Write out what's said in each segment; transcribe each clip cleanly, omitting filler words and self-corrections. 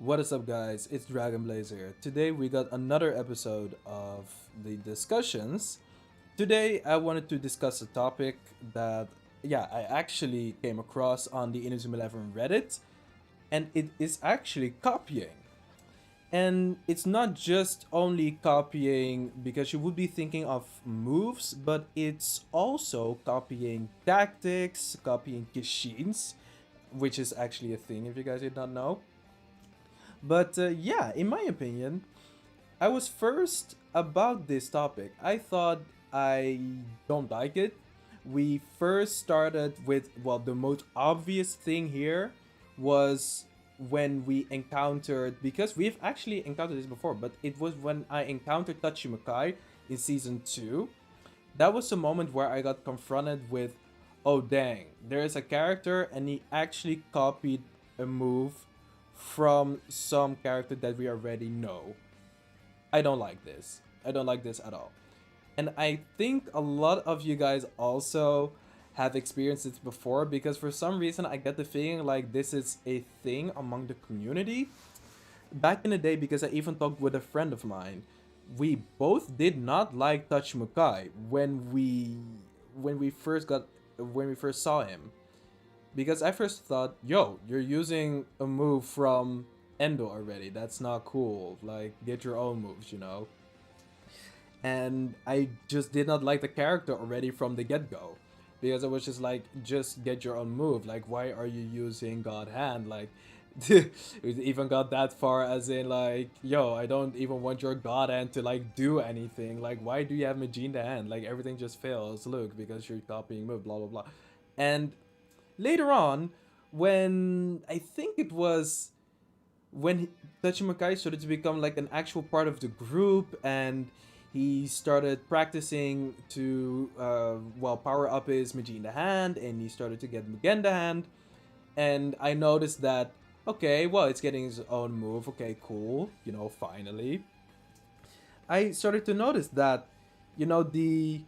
What is up, guys? It's Dragon Blazer here. Today we got another episode of the discussions. Today I wanted to discuss a topic that, I actually came across on the Inazuma Eleven Reddit, and it is actually copying. And it's not just only copying because you would be thinking of moves, but it's also copying tactics, copying keshins, which is actually a thing if you guys did not know. But in my opinion, I was first about this topic. I thought I don't like it. We first started with, well, the most obvious thing here was when we encountered, because we've actually encountered this before, but it was when I encountered Tachimakai in season 2. That was the moment where I got confronted with, oh dang, there is a character and he actually copied a move from some character that we already know. I don't like this. I don't like this at all. And I think a lot of you guys also have experienced this before, because for some reason I get the feeling like this is a thing among the community. Back in the day, because I even talked with a friend of mine, we both did not like Touch Mukai when we first saw him. Because I first thought, yo, you're using a move from Endo already. That's not cool. Like, get your own moves, you know? And I just did not like the character already from the get-go. Because I was just like, just get your own move. Like, why are you using God Hand? Like, it even got that far as in like, yo, I don't even want your God Hand to like do anything. Like, why do you have Magenta Hand? Like, everything just fails, look, because you're copying move, blah, blah, blah. And later on, when I think it was when Tachimakai started to become like an actual part of the group, and he started practicing to power up his Magenta Hand, and he started to get Magenta Hand, and I noticed that, okay, well, it's getting his own move, okay, cool, you know, finally. I started to notice that, you know, the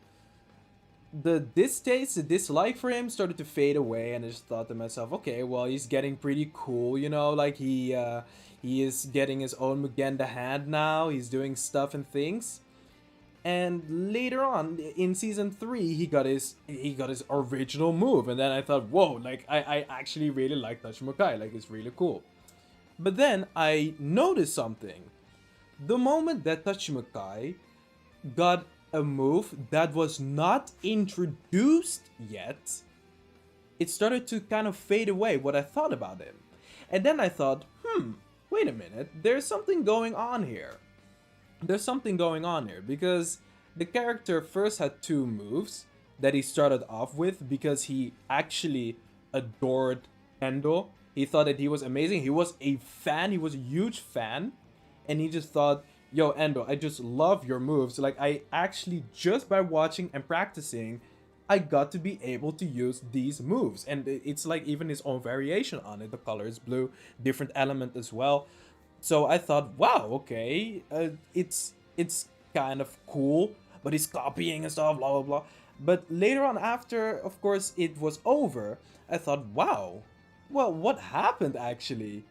distaste, the dislike for him started to fade away, and I just thought to myself, okay, well, he's getting pretty cool, you know, like he is getting his own Magenta Hand now, he's doing stuff and things. And later on in season 3, he got his original move, and then I thought, whoa, like I actually really like Tachimakai, like it's really cool. But then I noticed something. The moment that Tachimakai got a move that was not introduced yet, it started to kind of fade away what I thought about him. And then I thought, wait a minute, there's something going on here. There's something going on here, because the character first had 2 moves that he started off with because he actually adored Endo. He thought that he was amazing. He was a fan. He was a huge fan. And he just thought, yo, Endo, I just love your moves. Like, I actually, just by watching and practicing, I got to be able to use these moves. And it's like even his own variation on it. The color is blue, different element as well. So I thought, wow, okay, it's kind of cool, but he's copying and stuff, blah, blah, blah. But later on, after, of course, it was over, I thought, wow, well, what happened actually?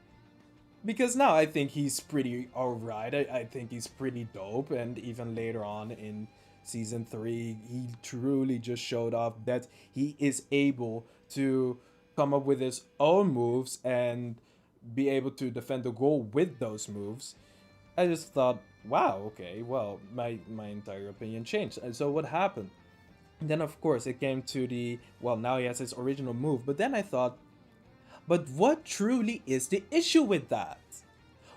Because now I think he's pretty alright. I think he's pretty dope. And even later on in season 3, he truly just showed off that he is able to come up with his own moves and be able to defend the goal with those moves. I just thought, wow, okay, well, my entire opinion changed. And so what happened? And then, of course, it came to the, well, now he has his original move. But then I thought, but what truly is the issue with that?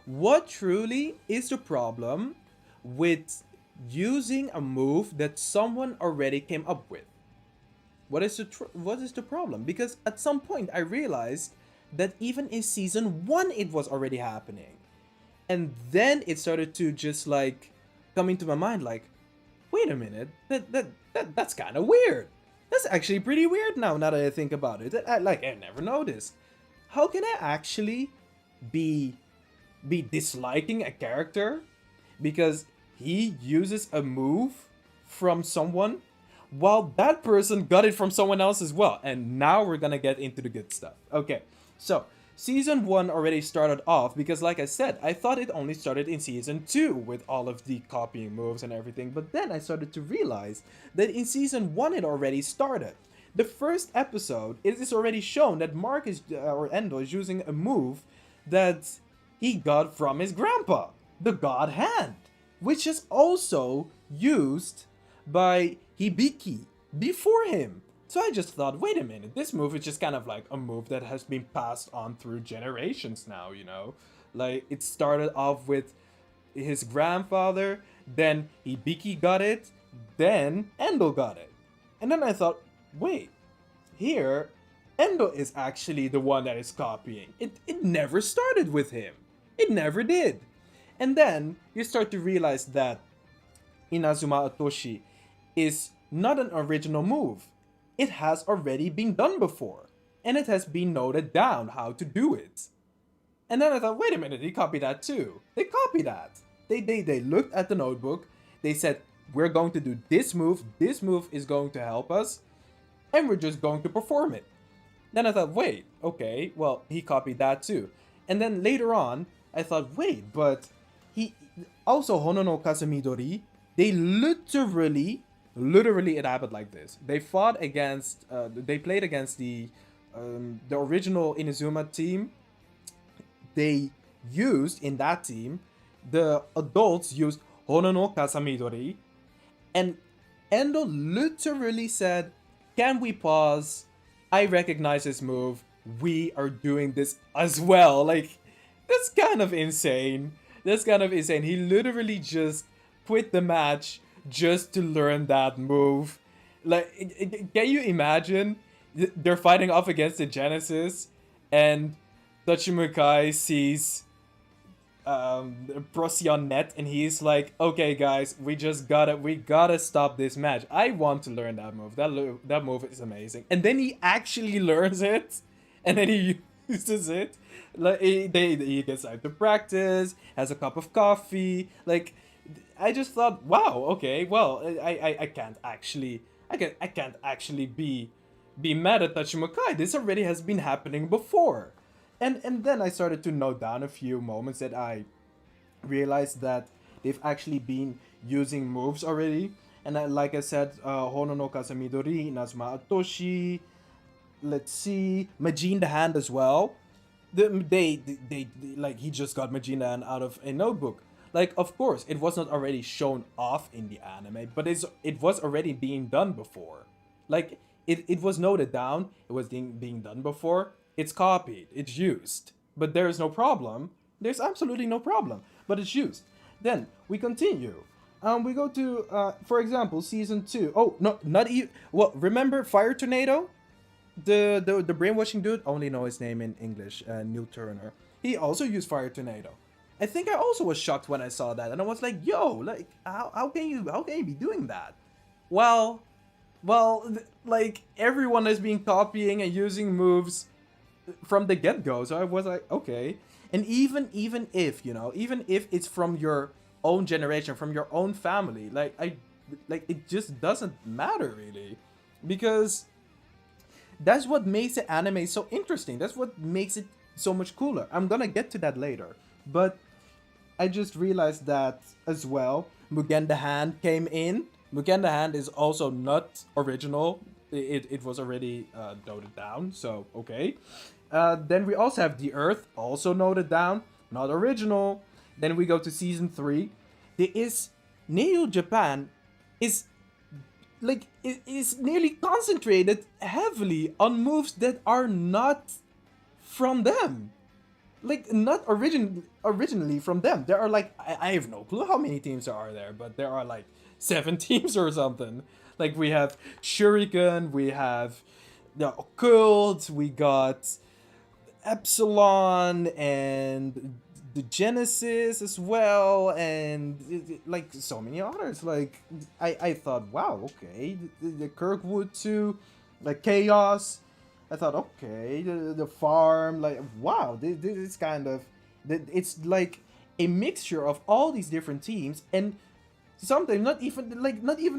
What truly is the problem with using a move that someone already came up with? What is the problem? Because at some point I realized that even in season 1 it was already happening. And then it started to just like come into my mind like, wait a minute, that's kind of weird. That's actually pretty weird now that I think about it. I never noticed. How can I actually be disliking a character because he uses a move from someone while that person got it from someone else as well? And now we're gonna get into the good stuff. Okay, so Season 1 already started off because, like I said, I thought it only started in Season 2 with all of the copying moves and everything, but then I started to realize that in Season 1 it already started. The first episode, it is already shown that Mark is, or Endo is using a move that he got from his grandpa, the God Hand, which is also used by Hibiki before him. So I just thought, wait a minute, this move is just kind of like a move that has been passed on through generations now, you know? Like, it started off with his grandfather, then Hibiki got it, then Endo got it. And then I thought, wait, here, Endo is actually the one that is copying. It never started with him. It never did. And then you start to realize that Inazuma Atoshi is not an original move. It has already been done before, and it has been noted down how to do it. And then I thought, wait a minute, they copied that too. They copied that. They looked at the notebook, they said, we're going to do this move is going to help us, and we're just going to perform it. Then I thought, wait, okay, well, he copied that too. And then later on, I thought, wait, but he also Hono no Kasamidori, they literally it happened like this. They fought against, they played against the original Inazuma team. They used, in that team, the adults used Hono no Kasamidori. And Endo literally said, can we pause? I recognize this move. We are doing this as well. Like, that's kind of insane. That's kind of insane. He literally just quit the match just to learn that move. Like, can you imagine? They're fighting off against the Genesis, and Tachimukai sees Procyon net, and he's like, okay guys, we gotta stop this match. I want to learn that move. That move is amazing. And then he actually learns it, and then he uses it. Like, he gets out to practice, has a cup of coffee. Like, I just thought, wow, okay, well, I can't actually be mad at Tachimukai. This already has been happening before. And then I started to note down a few moments that I realized that they've actually been using moves already. And like I said, Hono no Kasamidori, Inazuma Atoshi, let's see, Majin the Hand as well. They like, he just got Majin the Hand out of a notebook. Like, of course, it was not already shown off in the anime, but it was already being done before. Like, it was noted down, it was being done before. It's copied, it's used, but there is no problem. There's absolutely no problem, but it's used. Then we continue. We go to, for example, season 2. Oh, no, not even. Well, remember Fire Tornado? The brainwashing dude. Only know his name in English. Neil Turner. He also used Fire Tornado. I think I also was shocked when I saw that, and I was like, "Yo, like, how can you be doing that?" Well, like, everyone has been copying and using moves from the get-go, so I was like, okay. And even if, you know, even if it's from your own generation, from your own family, like, it just doesn't matter really, because that's what makes the anime so interesting. That's what makes it so much cooler. I'm gonna get to that later, but I just realized that as well. Mugen the Hand came in. Mugen the Hand is also not original. It was already noted down, so okay. Then we also have The Earth, also noted down, not original. Then we go to season 3. There is Neo Japan is like, it is nearly concentrated heavily on moves that are not from them. Like, not originally from them. There are like, I have no clue how many teams there are there, but there are like 7 teams or something. Like, we have Shuriken, we have the Occult, we got Epsilon, and the Genesis as well, and like so many others. Like, I thought, wow, okay, the Kirkwood too, like Chaos. I thought, okay, the Farm, like, wow, this is kind of, it's like a mixture of all these different teams, and sometimes not even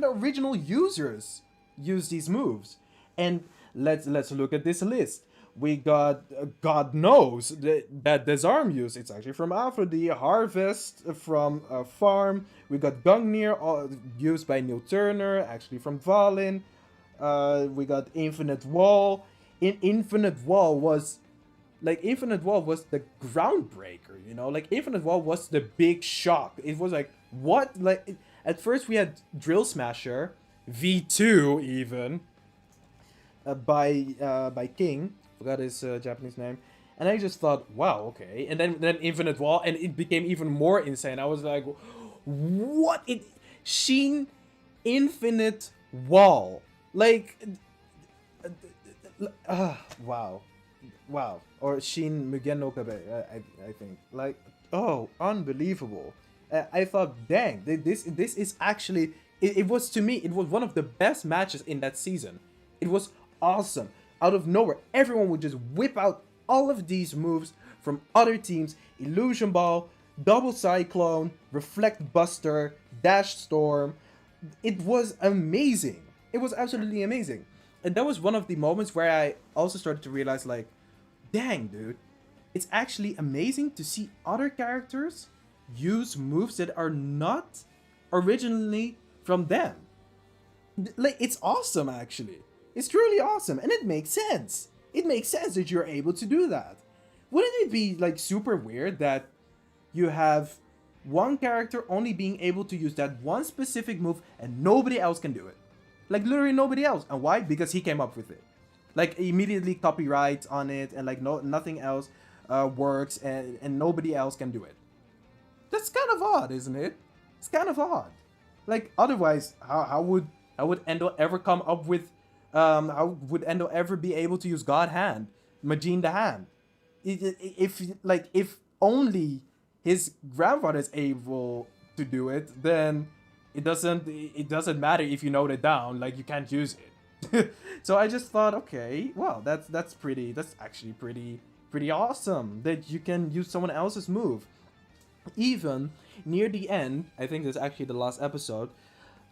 the original users use these moves. And let's look at this list. We got God knows that disarm use. It's actually from Aphrodite. Harvest from Farm. We got Gungnir, used by Neil Turner, actually from Valin. We got Infinite Wall. Infinite Wall was Infinite Wall was the groundbreaker, you know? Like Infinite Wall was the big shock. It was like, what? At first we had Drill Smasher, V2 even, by King. Forgot his Japanese name. And I just thought, wow, okay. And then Infinite Wall, and it became even more insane. I was like, what? Sheen Infinite Wall. Wow. Wow. Or Shin Mugen no Kabe, I think. Oh, unbelievable. I thought, dang, this is actually... It was, to me, it was one of the best matches in that season. It was awesome. Out of nowhere, everyone would just whip out all of these moves from other teams. Illusion Ball, Double Cyclone, Reflect Buster, Dash Storm. It was amazing. It was absolutely amazing. And that was one of the moments where I also started to realize, like, dang, dude, it's actually amazing to see other characters use moves that are not originally from them. It's awesome, actually. It's truly awesome, and it makes sense. It makes sense that you're able to do that. Wouldn't it be, like, super weird that you have one character only being able to use that one specific move and nobody else can do it? Like, literally nobody else. And why? Because he came up with it. Like, immediately copyright on it, and like nothing else works, and nobody else can do it. That's kind of odd, isn't it? It's kind of odd. Like, otherwise, how would Endo ever come up with how would Endo ever be able to use God Hand, Majin the Hand? If only his grandfather is able to do it, then it doesn't matter if you note it down. Like, you can't use it. So I just thought, okay, well, that's actually pretty awesome that you can use someone else's move. Even near the end, I think this is actually the last episode,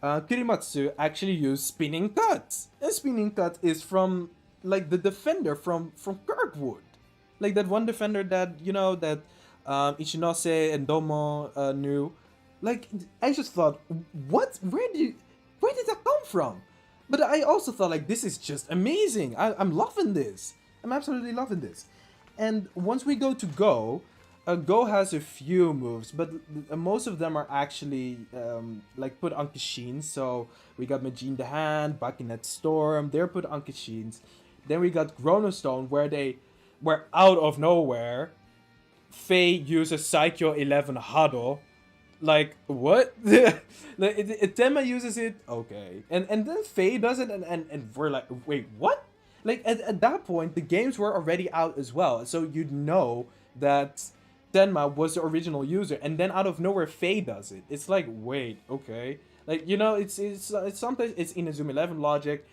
Kirimatsu actually used Spinning Cut. And Spinning Cut is from, like, the defender from Kirkwood. Like, that one defender that, you know, that Ichinose and Domo knew. Like, I just thought, what? Where did that come from? But I also thought, like, this is just amazing. I'm loving this. I'm absolutely loving this. And once we go to Go, Go has a few moves, but most of them are actually like put on keshins. So we got Majin the Hand, Bakinet Storm, they're put on keshins. Then we got Chronostone, where out of nowhere, Faye uses Psycho 11 Hado. Like, what? Tenma uses it, okay. And then Faye does it, and we're like, wait, what? Like, at that point, the games were already out as well. So you'd know that Tenma was the original user. And then out of nowhere, Faye does it. It's like, wait, okay. Like, you know, it's sometimes it's Inazuma 11 logic.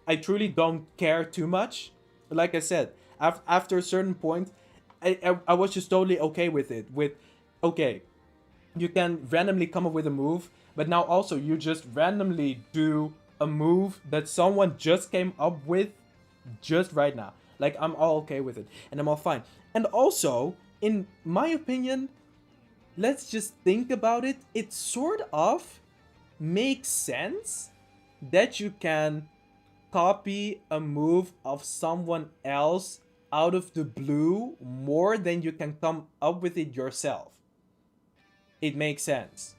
I truly don't care too much. Like I said, after a certain point, I was just totally okay with it. Okay, you can randomly come up with a move, but now also you just randomly do a move that someone just came up with just right now. Like, I'm all okay with it, and I'm all fine. And also, in my opinion, let's just think about it. It sort of makes sense that you can copy a move of someone else out of the blue more than you can come up with it yourself. It makes sense.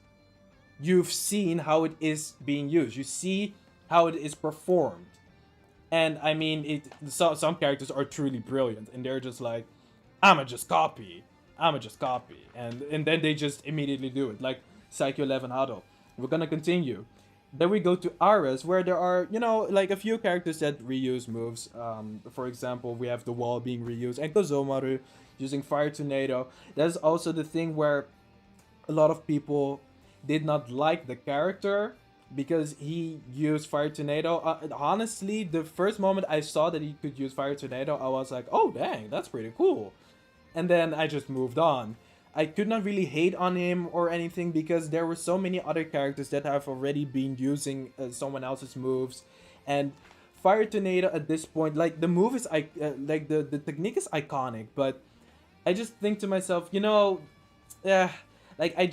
You've seen how it is being used. You see how it is performed. And I mean, some characters are truly brilliant, and they're just like, I'ma just copy. And then they just immediately do it. Like Psycho 11 Hado. We're gonna continue. Then we go to Ares, where there are, you know, like a few characters that reuse moves. For example, we have the wall being reused, and Kozomaru using Fire Tornado. That's also the thing where a lot of people did not like the character because he used Fire Tornado. Honestly, the first moment I saw that he could use Fire Tornado, I was like, oh dang, that's pretty cool. And then I just moved on. I could not really hate on him or anything because there were so many other characters that have already been using someone else's moves. And Fire Tornado at this point, like the move is like the technique is iconic, but I just think to myself, yeah, like I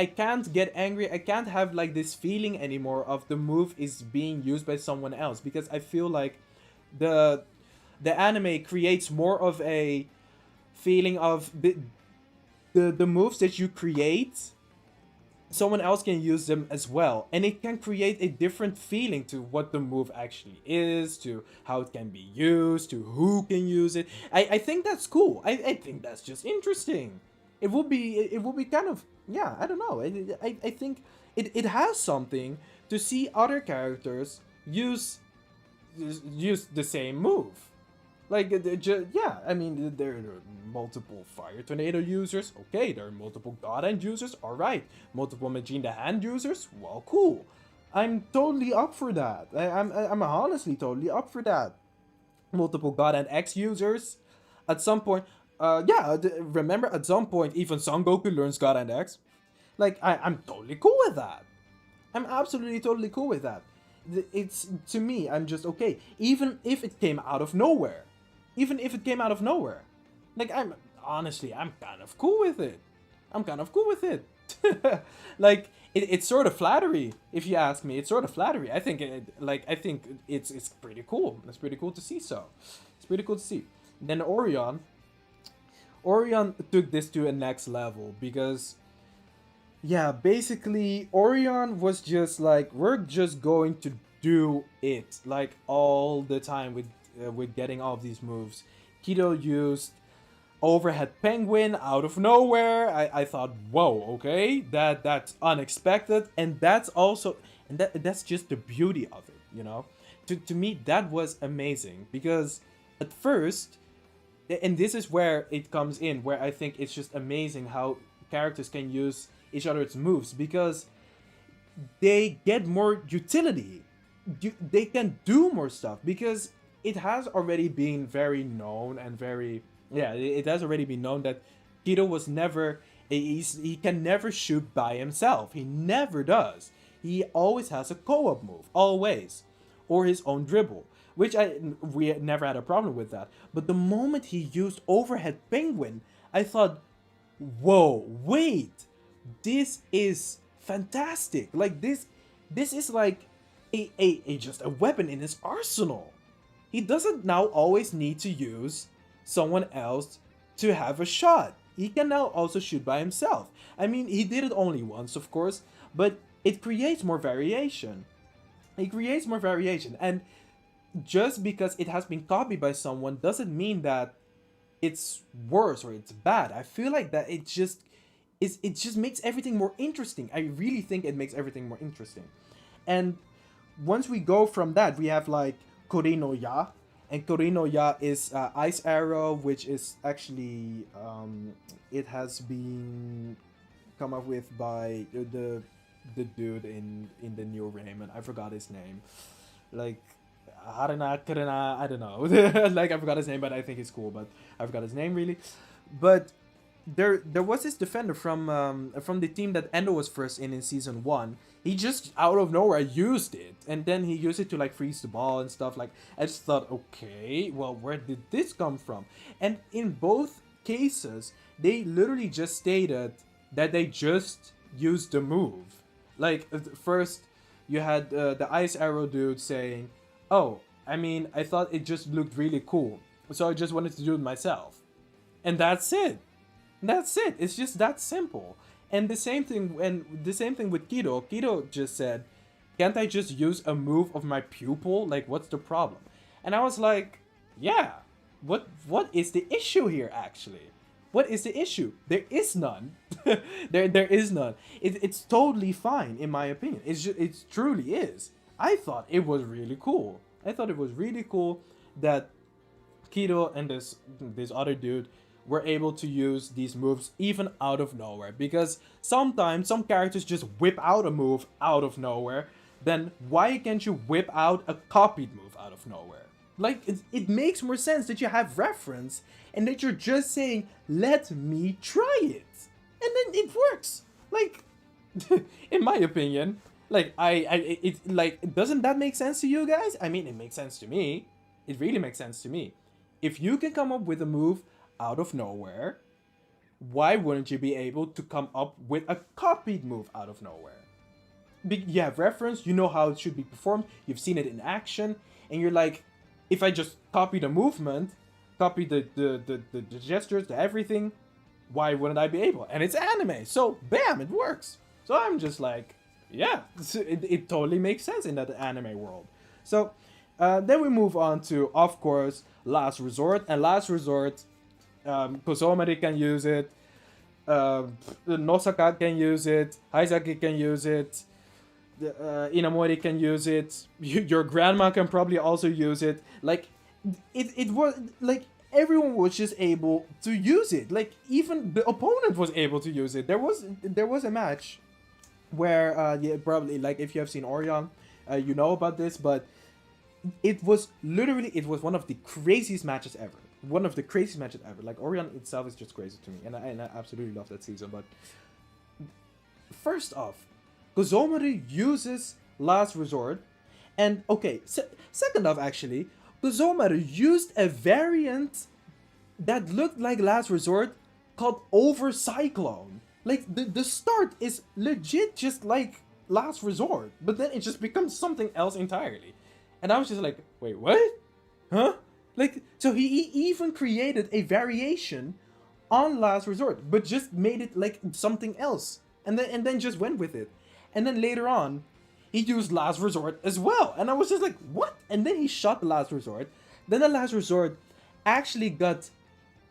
can't get angry. I can't have like this feeling anymore of the move is being used by someone else, because I feel like the the anime creates more of a feeling of the moves that you create, someone else can use them as well, and it can create a different feeling to what the move actually is, to how it can be used, to who can use it. I think that's cool. I think that's just interesting. It will be kind of, yeah, I don't know. I think it has something to see other characters use the same move. Like, yeah, I mean, there are multiple Fire Tornado users. Okay, there are multiple God Hand users. Alright. Multiple Machine the Hand users. Well, cool. I'm totally up for that. I'm honestly totally up for that. Multiple God Hand X users. At some point, yeah, remember at some point, even Son Goku learns God Hand X. Like, I'm totally cool with that. I'm absolutely totally cool with that. It's, to me, I'm just okay. Even if it came out of nowhere. Even if it came out of nowhere. Like, I'm kind of cool with it. I'm kind of cool with it. Like, it's sort of flattery, if you ask me. It's sort of flattery. I think it's pretty cool. It's pretty cool to see so. It's pretty cool to see. Then Orion took this to a next level, because yeah, basically Orion was just like, we're just going to do it like all the time with getting all of these moves. Kido used overhead penguin out of nowhere. I thought, whoa, okay, that's unexpected, and that's also, and that's just the beauty of it, you know. To me, that was amazing, because at first, and this is where it comes in, where I think it's just amazing how characters can use each other's moves, because they get more utility. They can do more stuff, because it has already been very known and very, yeah, it has already been known that Kido was never, he can never shoot by himself. He never does. He always has a co-op move, always, or his own dribble, which we never had a problem with that. But the moment he used overhead penguin, I thought, whoa, wait, this is fantastic. Like, this is like a just a weapon in his arsenal. He doesn't now always need to use someone else to have a shot. He can now also shoot by himself. I mean, he did it only once, of course, but it creates more variation. It creates more variation, and just because it has been copied by someone doesn't mean that it's worse or it's bad. I feel like that it just makes everything more interesting. I really think it makes everything more interesting. And once we go from that, we have like Korino Ya, and Korino Ya is Ice Arrow, which is actually it has been come up with by the dude in the new Raymond. I forgot his name. Like, Harana, Karana, I don't know. Like, I forgot his name, but I think he's cool. But I forgot his name, really. But there was this defender from the team that Endo was first in season 1. He just out of nowhere used it, and then he used it to like freeze the ball and stuff. Like, I just thought, okay, well, where did this come from? And in both cases, they literally just stated that they just used the move. Like, first you had the Ice Arrow dude saying, oh, I mean, I thought it just looked really cool, so I just wanted to do it myself. And that's it. That's it. It's just that simple. And the same thing with Kido. Kido just said, can't I just use a move of my pupil? Like, what's the problem? And I was like, yeah, what is the issue here, actually? What is the issue? There is none. there is none. It's totally fine, in my opinion. It truly is. I thought it was really cool. I thought it was really cool that Kido and this other dude were able to use these moves even out of nowhere. Because sometimes some characters just whip out a move out of nowhere. Then why can't you whip out a copied move out of nowhere? Like, it makes more sense that you have reference and that you're just saying, let me try it. And then it works. Like, in my opinion, Like like, doesn't that make sense to you guys? I mean, it makes sense to me. It really makes sense to me. If you can come up with a move out of nowhere, why wouldn't you be able to come up with a copied move out of nowhere? You have reference, you know how it should be performed, you've seen it in action, and you're like, if I just copy the movement, copy the gestures, the everything, why wouldn't I be able? And it's anime, so bam, it works. So I'm just like, yeah, it totally makes sense in that anime world. So then we move on to, of course, Last Resort. And Last Resort, Kozomari can use it, Nosaka can use it, Haizaki can use it, Inamori can use it, your grandma can probably also use it. Like, it was, like, everyone was just able to use it. Like, even the opponent was able to use it. There was a match where, yeah, probably, like, if you have seen Orion, you know about this, but it was one of the craziest matches ever. One of the craziest matches ever. Like, Orion itself is just crazy to me, and I absolutely love that season. But first off, Kozomari uses Last Resort, and okay, second off, actually, Kozomari used a variant that looked like Last Resort called Over Cyclone. Like, the start is legit just like Last Resort, but then it just becomes something else entirely. And I was just like, wait, what? Huh? Like, so he even created a variation on Last Resort, but just made it like something else, and then just went with it. And then later on, he used Last Resort as well, and I was just like, what? And then he shot the Last Resort. Then the Last Resort actually got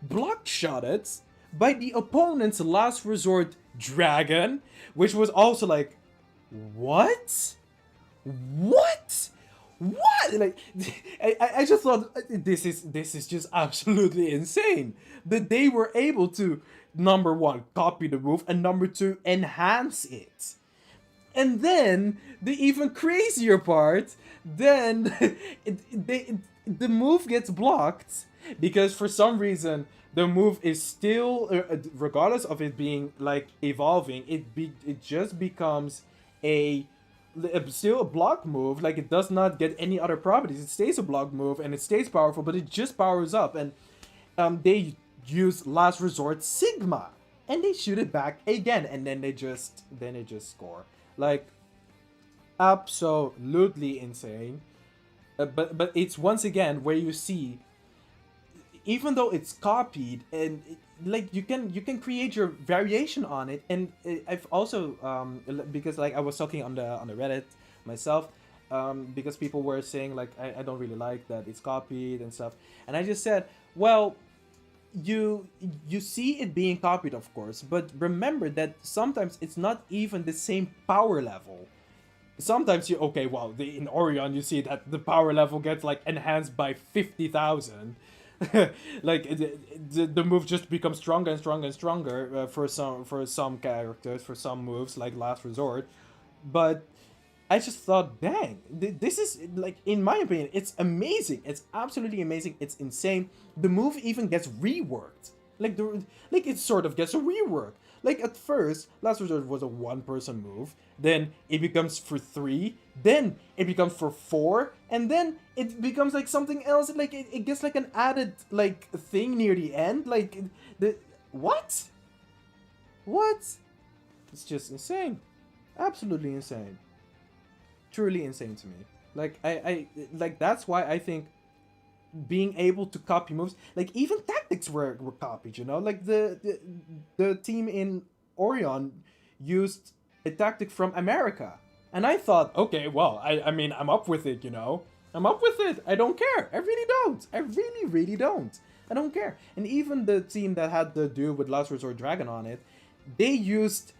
block shotted by the opponent's Last Resort Dragon, which was also like, what? What? What? Like, I just thought, this is just absolutely insane that they were able to, number one, copy the move, and number two, enhance it. And then the even crazier part, then the move gets blocked because for some reason the move is still, regardless of it being like evolving, it just becomes still a block move. Like, it does not get any other properties. It stays a block move and it stays powerful, but it just powers up. And they use Last Resort Sigma and they shoot it back again, and then they just score. Like, absolutely insane. But it's once again where you see, even though it's copied, and like, you can create your variation on it. And I've also because, like, I was talking on the Reddit myself, because people were saying, like, I don't really like that it's copied and stuff, and I just said, well, you see it being copied, of course, but remember that sometimes it's not even the same power level. Sometimes in Orion you see that the power level gets like enhanced by 50,000. Like, the move just becomes stronger and stronger and stronger, for some characters, for some moves like Last Resort. But I just thought, dang, this is, like, in my opinion, it's amazing. It's absolutely amazing. It's insane. The move even gets reworked. Like, it sort of gets a rework. Like, at first, Last Resort was a one-person move. Then it becomes for 3. Then it becomes for 4. And then it becomes like something else. Like, it gets like an added, like, thing near the end. Like, what? What? It's just insane. Absolutely insane. Truly insane to me. Like, I like, that's why I think being able to copy moves, like, even tactics were copied, you know? Like, the team in Orion used a tactic from America, and I thought, okay, well, I mean, I'm up with it, you know? I'm up with it. I don't care. I really don't. I really don't. I don't care. And even the team that had the dude with Last Resort Dragon on it, they used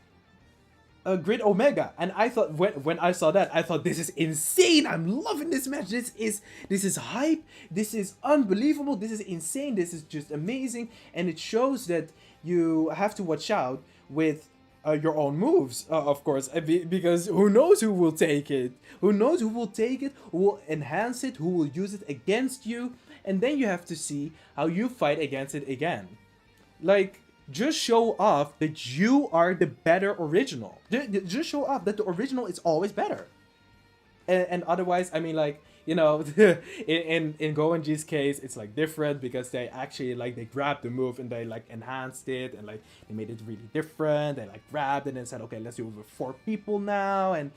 a Grid Omega, and I thought, when I saw that, I thought, this is insane. I'm loving this match. This is hype. This is unbelievable. This is insane. This is just amazing, and it shows that you have to watch out with your own moves, of course, because who knows who will take it? Who knows who will take it? Who will enhance it? Who will use it against you? And then you have to see how you fight against it again. Like, just show off that you are the better original. Just show off that the original is always better. And otherwise, I mean, like, you know, in Goenji's case, it's like different because they actually like they grabbed the move and they like enhanced it and like they made it really different. They like grabbed it and said, okay, let's do it with 4 people now, and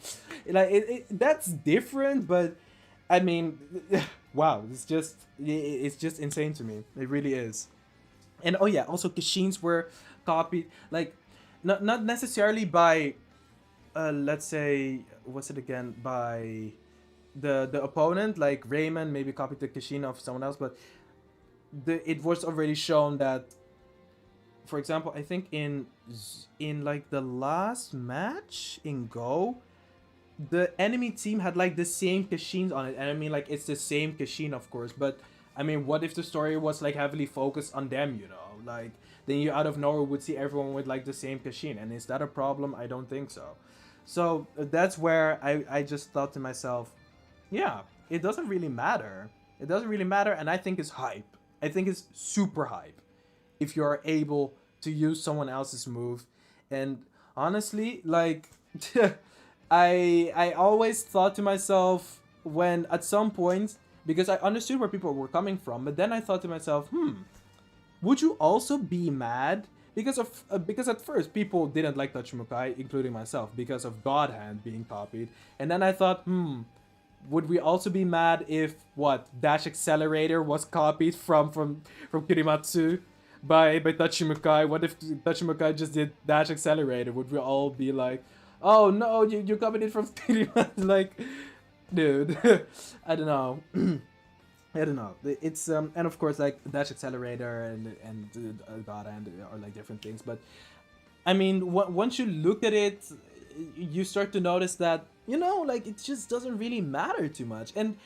like that's different. But I mean, wow, it's just insane to me. It really is. And oh yeah, also keshins were copied, like not necessarily by let's say, what's it again, by the opponent, like Raymond maybe copied the Kashin of someone else, but it was already shown that, for example, I think in like the last match in Go, the enemy team had like the same Kashins on it, and I mean, like, it's the same Kashin, of course, but I mean, what if the story was like heavily focused on them, you know, like then you out of nowhere would see everyone with like the same Kashin, and is that a problem? I don't think so. So that's where I just thought to myself, yeah, it doesn't really matter. It doesn't really matter, and I think it's hype. I think it's super hype if you're able to use someone else's move. And honestly, like, I always thought to myself when at some point, because I understood where people were coming from, but then I thought to myself, would you also be mad? Because at first people didn't like Tachimukai, including myself, because of God Hand being copied. And then I thought, would we also be mad if what Dash Accelerator was copied from Kirimatsu by Tachimukai? What if Tachimukai just did Dash Accelerator? Would we all be like, oh no, you copied it from Kirimatsu? Like, dude, I don't know. I don't know. It's and of course, like, Dash Accelerator and God Hand are like different things, but I mean, once you look at it, you start to notice that, you know, like, it just doesn't really matter too much, and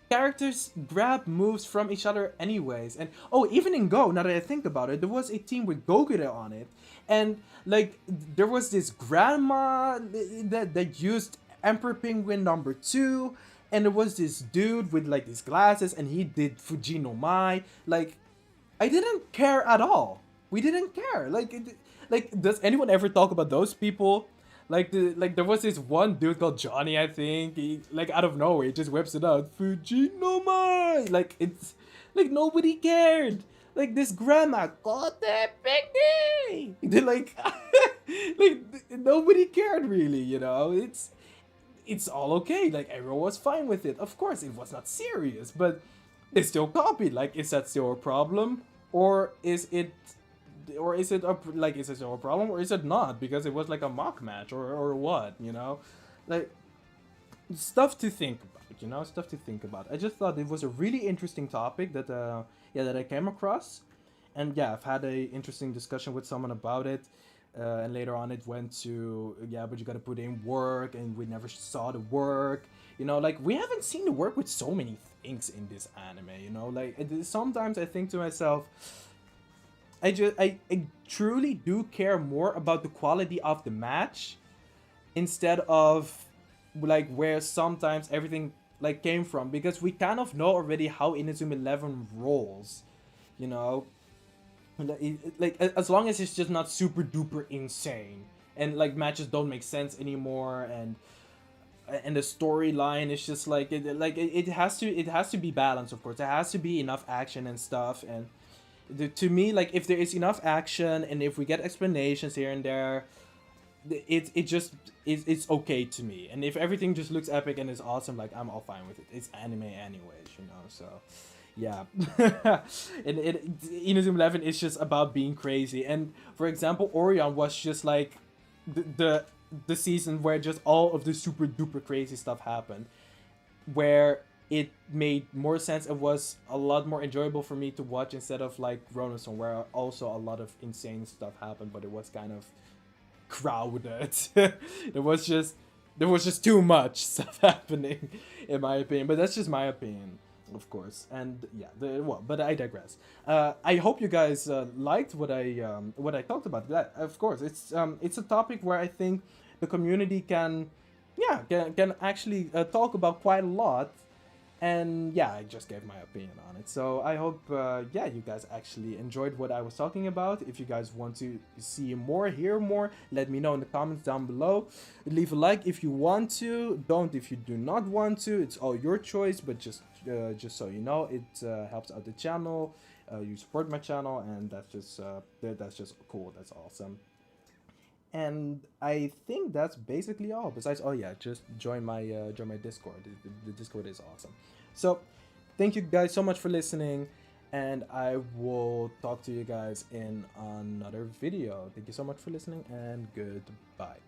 characters grab moves from each other anyways. And oh, even in Go, now that I think about it, there was a team with Gogure on it, and like there was this grandma that used Emperor Penguin #2. And there was this dude with like these glasses, and he did Fuji no Mai. Like, I didn't care at all. We didn't care. Like, does anyone ever talk about those people? Like there was this one dude called Johnny, I think. He, like, out of nowhere, he just whips it out. Fuji no Mai. Like, it's like nobody cared. Like, this grandma, Kote Peki. Like, like nobody cared really. You know, it's all okay. Like, everyone was fine with it. Of course, it was not serious, but they still copied. Like, is that still a problem, or is it still a problem, or is it not? Because it was like a mock match, or what? You know, like, stuff to think about. You know, stuff to think about. I just thought it was a really interesting topic that that I came across, and yeah, I've had a interesting discussion with someone about it. And later on it went to, yeah, but you gotta put in work, and we never saw the work. You know, like, we haven't seen the work with so many things in this anime, you know? Like, sometimes I think to myself, I truly do care more about the quality of the match instead of, like, where sometimes everything, like, came from. Because we kind of know already how Inazuma 11 rolls, you know? Like, as long as it's just not super duper insane, and like matches don't make sense anymore, and the storyline is just like it has to be balanced. Of course, there has to be enough action and stuff. And to me, like, if there is enough action and if we get explanations here and there, it's okay to me. And if everything just looks epic and is awesome, like, I'm all fine with it. It's anime anyways, you know. So yeah. And Inazuma 11 is just about being crazy. And for example, Orion was just like the season where just all of the super duper crazy stuff happened, where it made more sense. It was a lot more enjoyable for me to watch instead of like Ronoson, where also a lot of insane stuff happened, but it was kind of crowded. there was just too much stuff happening, in my opinion. But that's just my opinion, of course. And yeah, but I digress. I hope you guys liked what I talked about. That, of course, it's a topic where I think the community can actually talk about quite a lot. And yeah, I just gave my opinion on it. So I hope, yeah, you guys actually enjoyed what I was talking about. If you guys want to see more, hear more, let me know in the comments down below. Leave a like if you want to. Don't if you do not want to. It's all your choice. But just so you know, it helps out the channel. You support my channel, and that's just cool. That's awesome. And I think that's basically all. Besides, oh yeah, just join my Discord. The Discord is awesome. So, thank you guys so much for listening, and I will talk to you guys in another video. Thank you so much for listening, and goodbye.